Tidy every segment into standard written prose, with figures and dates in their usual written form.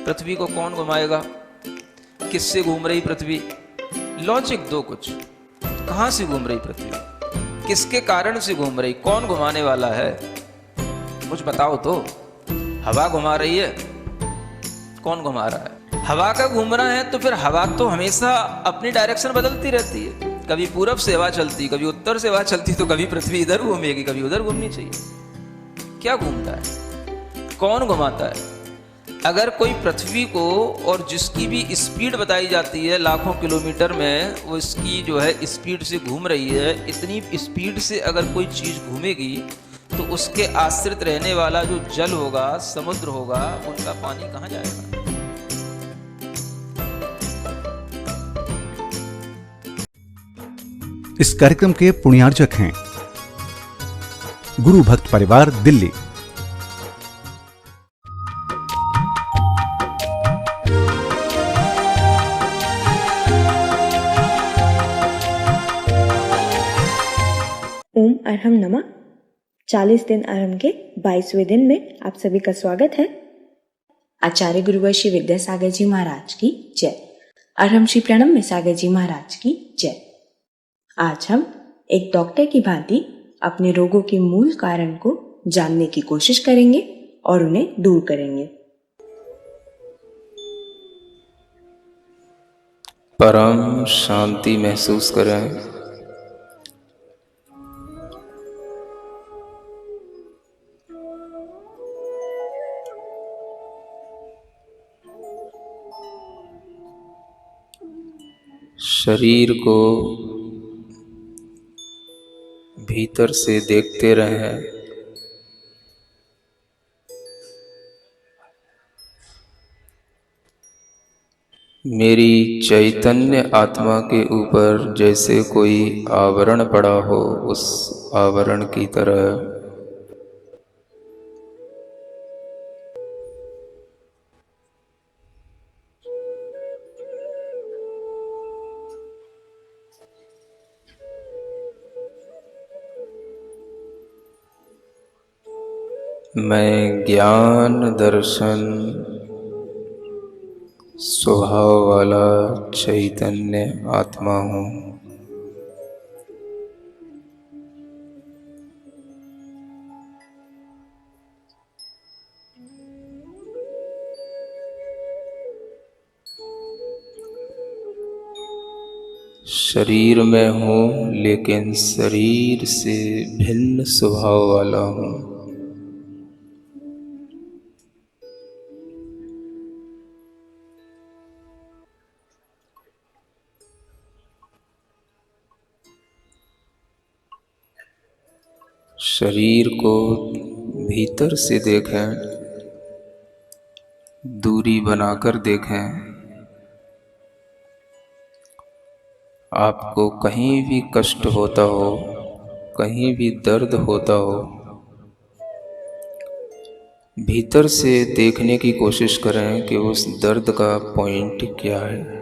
पृथ्वी को कौन घुमाएगा, किससे घूम रही पृथ्वी, लॉजिक दो कुछ। कहां से घूम रही पृथ्वी, किसके कारण से घूम रही, कौन घुमाने वाला है, कुछ बताओ तो। हवा घुमा रही है, कौन घुमा रहा है, हवा का घूमना है तो फिर हवा तो हमेशा अपनी डायरेक्शन बदलती रहती है। कभी पूरब से हवा चलती, कभी उत्तर से हवा चलती, तो कभी पृथ्वी इधर घूमेगी, कभी उधर घूमनी चाहिए। क्या घूमता है, कौन घुमाता है? अगर कोई पृथ्वी को, और जिसकी भी स्पीड बताई जाती है लाखों किलोमीटर में, वो इसकी जो है स्पीड से घूम रही है, इतनी स्पीड से अगर कोई चीज़ घूमेगी तो उसके आश्रित रहने वाला जो जल होगा, समुद्र होगा, उनका पानी कहाँ जाएगा? इस कार्यक्रम के पुण्यार्जक हैं गुरु भक्त परिवार, दिल्ली। ओम अरहम नमः। 40 दिन अरहम के 22वें दिन में आप सभी का स्वागत है। आचार्य गुरुवर श्री विद्यासागर जी महाराज की जय। अरहम श्री प्रणम में सागर जी महाराज की जय। आज हम एक डॉक्टर की भांति अपने रोगों के मूल कारण को जानने की कोशिश करेंगे और उन्हें दूर करेंगे। परम शांति महसूस करें। शरीर को भीतर से देखते रहें। मेरी चैतन्य आत्मा के ऊपर जैसे कोई आवरण पड़ा हो, उस आवरण की तरह मैं ज्ञान दर्शन स्वभाव वाला चैतन्य आत्मा हूँ। शरीर में हूँ, लेकिन शरीर से भिन्न स्वभाव वाला हूँ। शरीर को भीतर से देखें, दूरी बनाकर देखें। आपको कहीं भी कष्ट होता हो, कहीं भी दर्द होता हो, भीतर से देखने की कोशिश करें कि उस दर्द का पॉइंट क्या है।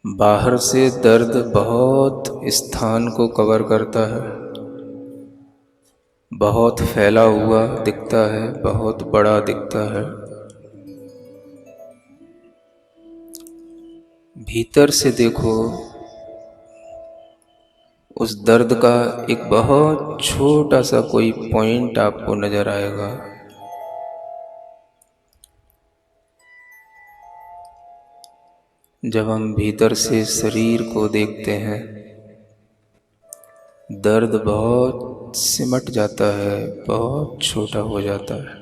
बाहर से दर्द बहुत स्थान को कवर करता है, बहुत फैला हुआ दिखता है, बहुत बड़ा दिखता है। भीतर से देखो, उस दर्द का एक बहुत छोटा सा कोई पॉइंट आपको नजर आएगा। जब हम भीतर से शरीर को देखते हैं, दर्द बहुत सिमट जाता है, बहुत छोटा हो जाता है।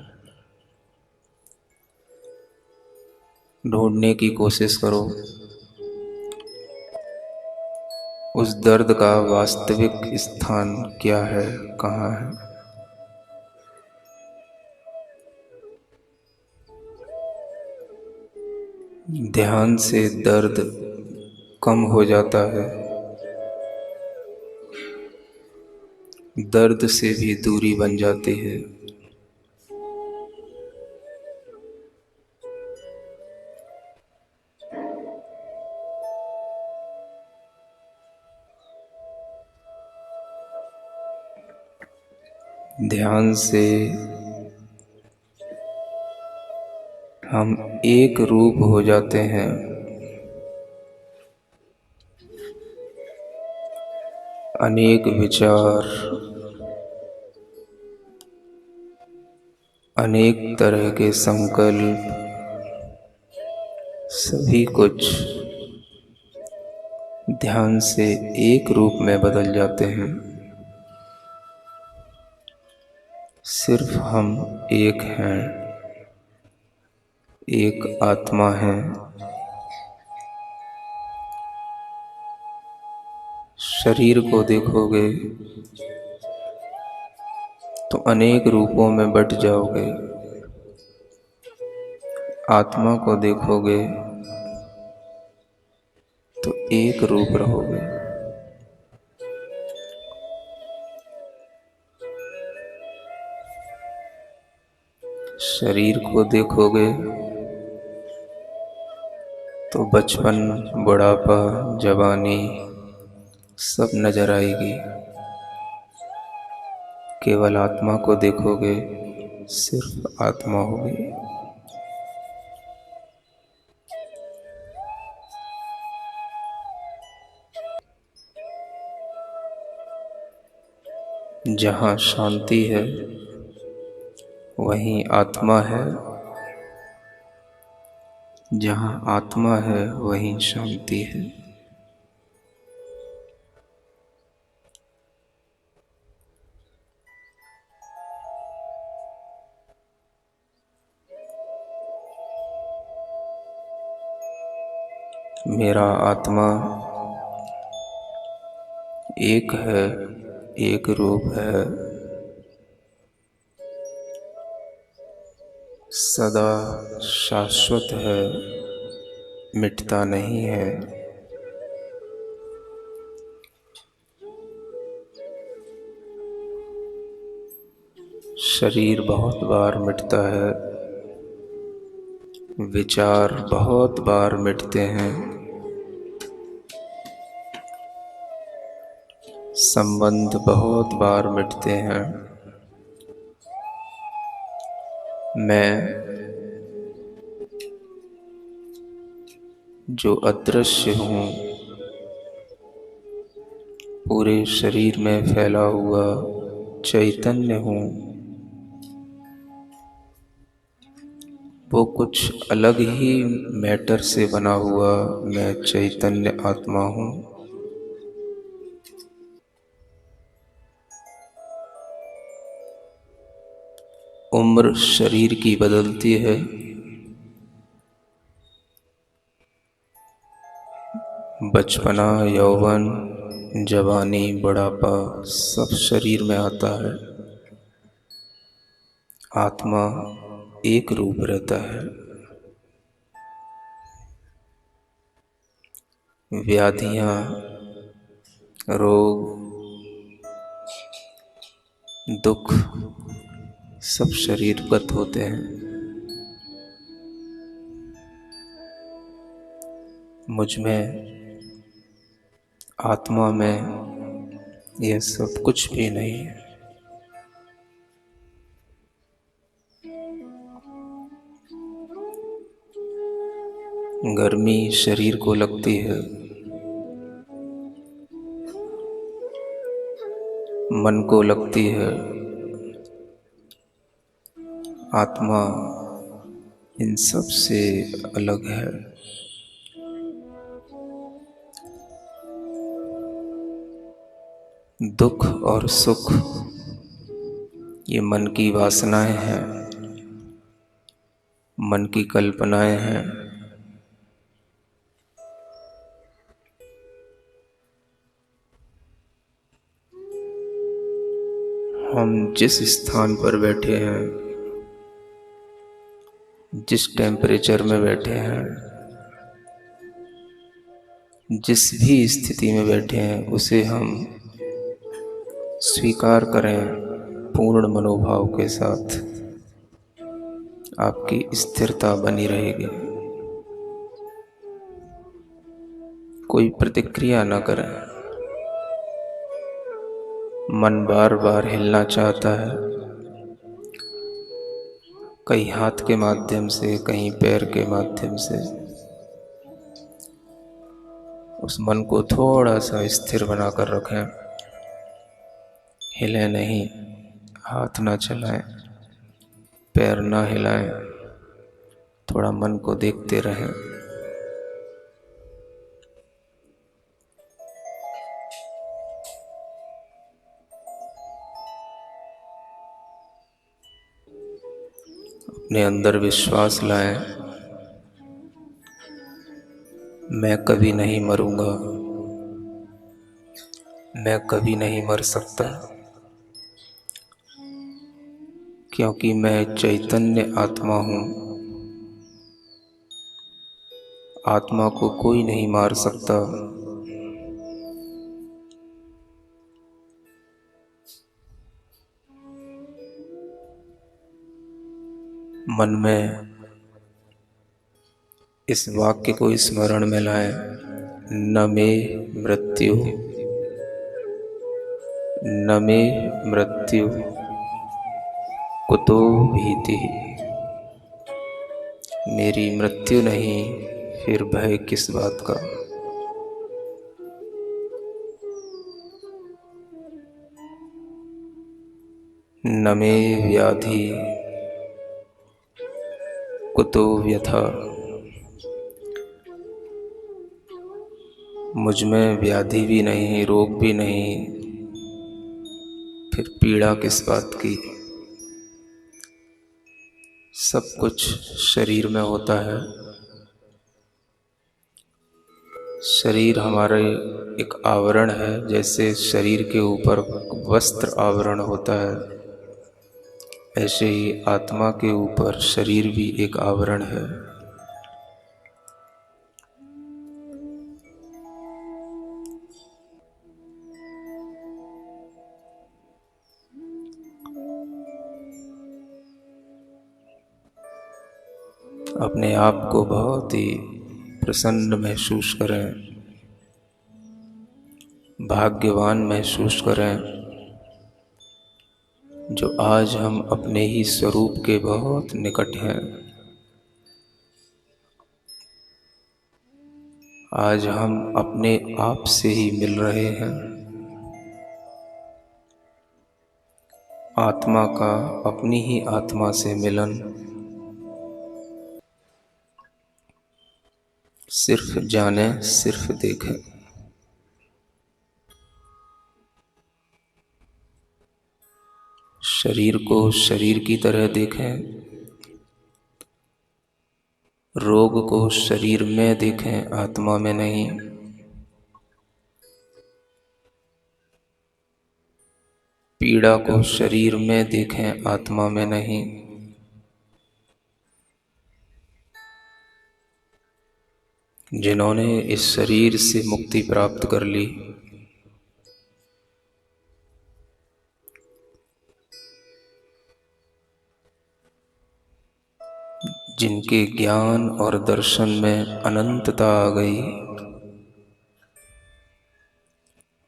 ढूंढने की कोशिश करो उस दर्द का वास्तविक स्थान क्या है, कहाँ है। ध्यान से दर्द कम हो जाता है, दर्द से भी दूरी बन जाती है। ध्यान से हम एक रूप हो जाते हैं। अनेक विचार, अनेक तरह के संकल्प, सभी कुछ ध्यान से एक रूप में बदल जाते हैं। सिर्फ हम एक हैं, एक आत्मा है। शरीर को देखोगे तो अनेक रूपों में बट जाओगे। आत्मा को देखोगे तो एक रूप रहोगे। शरीर को देखोगे तो बचपन, बुढ़ापा, जवानी सब नजर आएगी। केवल आत्मा को देखोगे, सिर्फ आत्मा होगी। जहाँ शांति है वहीं आत्मा है, जहाँ आत्मा है वहीं शांति है। मेरा आत्मा एक है, एक रूप है, सदा शाश्वत है, मिटता नहीं है। शरीर बहुत बार मिटता है, विचार बहुत बार मिटते हैं, संबंध बहुत बार मिटते हैं। मैं जो अदृश्य हूँ, पूरे शरीर में फैला हुआ चैतन्य हूँ, वो कुछ अलग ही मैटर से बना हुआ मैं चैतन्य आत्मा हूँ। उम्र शरीर की बदलती है, बचपना, यौवन, जवानी, बुढ़ापा सब शरीर में आता है। आत्मा एक रूप रहता है। व्याधियां, रोग, दुख सब शरीरगत होते हैं। मुझ में, आत्मा में यह सब कुछ भी नहीं है। गर्मी शरीर को लगती है, मन को लगती है। आत्मा इन सब से अलग है। दुख और सुख ये मन की वासनाएं हैं, मन की कल्पनाएं हैं। हम जिस स्थान पर बैठे हैं, जिस टेम्परेचर में बैठे हैं, जिस भी स्थिति में बैठे हैं, उसे हम स्वीकार करें पूर्ण मनोभाव के साथ। आपकी स्थिरता बनी रहेगी। कोई प्रतिक्रिया न करें। मन बार बार हिलना चाहता है, कहीं हाथ के माध्यम से, कहीं पैर के माध्यम से। उस मन को थोड़ा सा स्थिर बनाकर रखें, हिले नहीं, हाथ ना चलाएं, पैर ना हिलाएं, थोड़ा मन को देखते रहें। अपने अंदर विश्वास लाएं, मैं कभी नहीं मरूंगा, मैं कभी नहीं मर सकता, क्योंकि मैं चैतन्य आत्मा हूँ। आत्मा को कोई नहीं मार सकता। मन में इस वाक्य को स्मरण में लाएं, न मे मृत्यु, न मे मृत्यु कुतो भीति। मेरी मृत्यु नहीं, फिर भय किस बात का। न मे व्याधि कुतो व्यथा। मुझ में व्याधि भी नहीं, रोग भी नहीं, फिर पीड़ा किस बात की। सब कुछ शरीर में होता है। शरीर हमारे एक आवरण है, जैसे शरीर के ऊपर वस्त्र आवरण होता है, ऐसे ही आत्मा के ऊपर शरीर भी एक आवरण है। अपने आप को बहुत ही प्रसन्न महसूस करें, भाग्यवान महसूस करें, जो आज हम अपने ही स्वरूप के बहुत निकट हैं। आज हम अपने आप से ही मिल रहे हैं। आत्मा का अपनी ही आत्मा से मिलन सिर्फ जाने, सिर्फ देखें। शरीर को शरीर की तरह देखें, रोग को शरीर में देखें, आत्मा में नहीं। पीड़ा को शरीर में देखें, आत्मा में नहीं। जिन्होंने इस शरीर से मुक्ति प्राप्त कर ली, जिनके ज्ञान और दर्शन में अनंतता आ गई,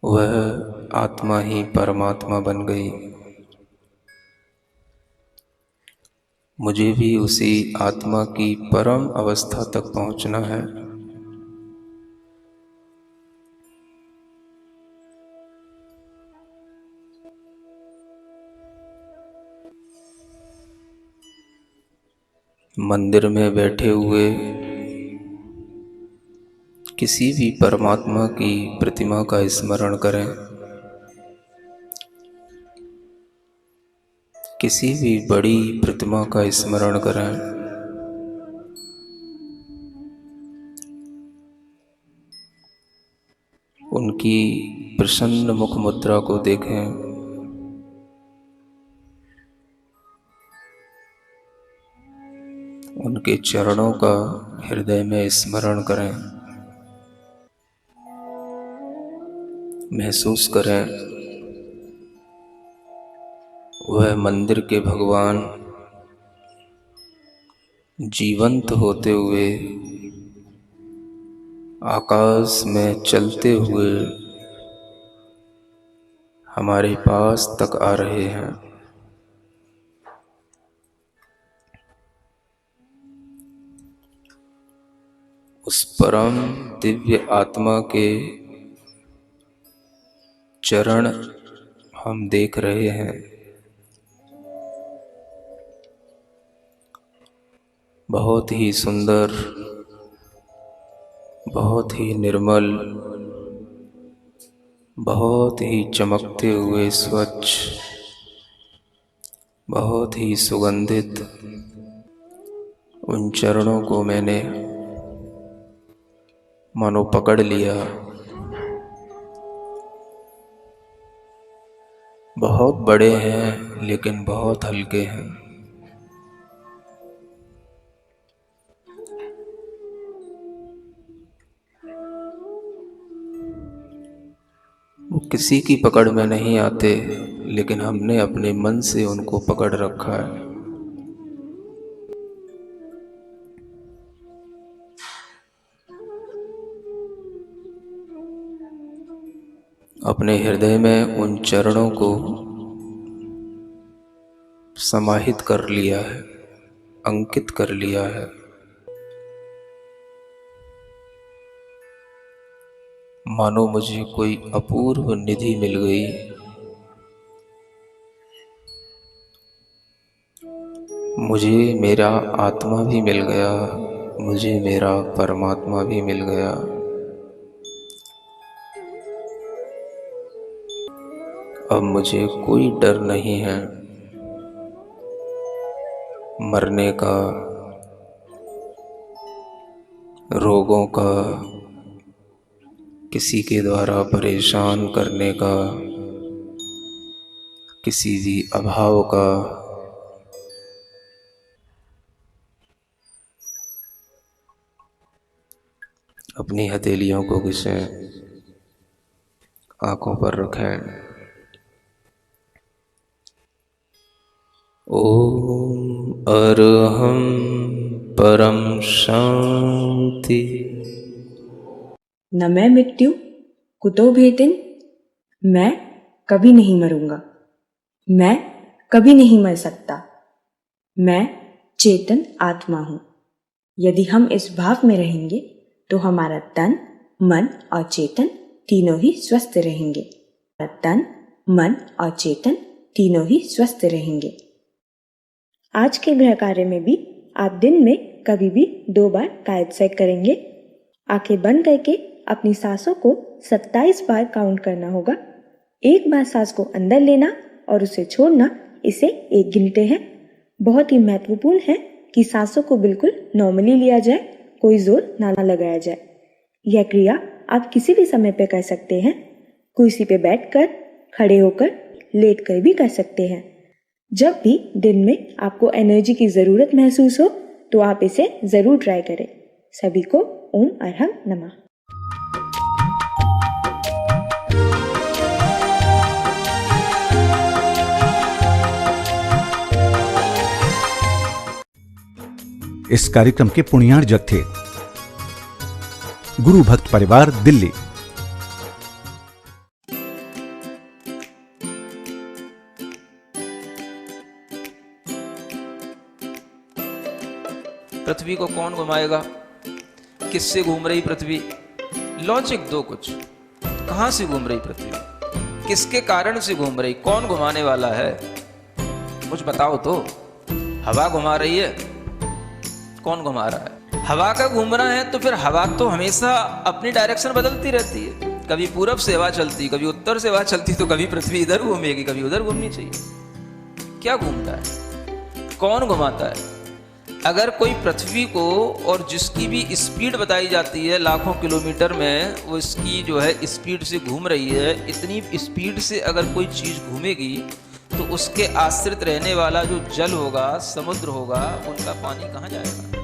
वह आत्मा ही परमात्मा बन गई। मुझे भी उसी आत्मा की परम अवस्था तक पहुंचना है। मंदिर में बैठे हुए किसी भी परमात्मा की प्रतिमा का स्मरण करें, किसी भी बड़ी प्रतिमा का स्मरण करें, उनकी प्रसन्न मुख मुद्रा को देखें, उनके चरणों का हृदय में स्मरण करें। महसूस करें वह मंदिर के भगवान जीवंत होते हुए, आकाश में चलते हुए हमारे पास तक आ रहे हैं। उस परम दिव्य आत्मा के चरण हम देख रहे हैं। बहुत ही सुंदर, बहुत ही निर्मल, बहुत ही चमकते हुए स्वच्छ, बहुत ही सुगंधित उन चरणों को मैंने मानो पकड़ लिया। बहुत बड़े हैं लेकिन बहुत हल्के हैं। वो किसी की पकड़ में नहीं आते, लेकिन हमने अपने मन से उनको पकड़ रखा है। अपने हृदय में उन चरणों को समाहित कर लिया है, अंकित कर लिया है। मानो मुझे कोई अपूर्व निधि मिल गई। मुझे मेरा आत्मा भी मिल गया, मुझे मेरा परमात्मा भी मिल गया। अब मुझे कोई डर नहीं है मरने का, रोगों का, किसी के द्वारा परेशान करने का, किसी भी अभाव का। अपनी हथेलियों को घिसे, आंखों पर रखें। ओम अरहं परम शांति। न मैं मृत्यु कुतो भेतिन, मैं कभी नहीं मरूंगा, मैं कभी नहीं मर सकता, मैं चेतन आत्मा हूं। यदि हम इस भाव में रहेंगे तो हमारा तन, मन और चेतन तीनों ही स्वस्थ रहेंगे। तन, मन और चेतन तीनों ही स्वस्थ रहेंगे। आज के गृह कार्य में भी आप दिन में कभी भी 2 बार कायदसैक करेंगे। आंखें बंद करके अपनी सांसों को 27 बार काउंट करना होगा। 1 बार सांस को अंदर लेना और उसे छोड़ना, इसे 1 गिनते हैं। बहुत ही महत्वपूर्ण है कि सांसों को बिल्कुल नॉर्मली लिया जाए, कोई जोर ना लगाया जाए। यह क्रिया आप किसी भी समय पे कर सकते हैं। कुर्सी पे बैठकर, खड़े होकर, लेटकर भी कर सकते हैं। जब भी दिन में आपको एनर्जी की जरूरत महसूस हो तो आप इसे जरूर ट्राई करें। सभी को ओम अरहं नमः। इस कार्यक्रम के पुण्यार्जक थे गुरु भक्त परिवार, दिल्ली। पृथ्वी को कौन घुमाएगा? किससे घूम रही पृथ्वी? लॉजिक दो कुछ। कहां से घूम रही पृथ्वी? किसके कारण से घूम रही? कौन घुमाने वाला है? कुछ बताओ तो। हवा घुमा रही है? कौन घुमा रहा है? हवा का घूमना है तो फिर हवा तो हमेशा अपनी डायरेक्शन बदलती रहती है। कभी पूरब से हवा चलती, कभी उत्तर से हवा चलती, तो कभी पृथ्वी इधर घूमेगी, कभी उधर घूमनी चाहिए। क्या घूमता है? कौन घुमाता है? अगर कोई पृथ्वी को, और जिसकी भी स्पीड बताई जाती है लाखों किलोमीटर में, वो इसकी जो है स्पीड से घूम रही है, इतनी स्पीड से अगर कोई चीज़ घूमेगी तो उसके आश्रित रहने वाला जो जल होगा, समुद्र होगा, उनका पानी कहाँ जाएगा?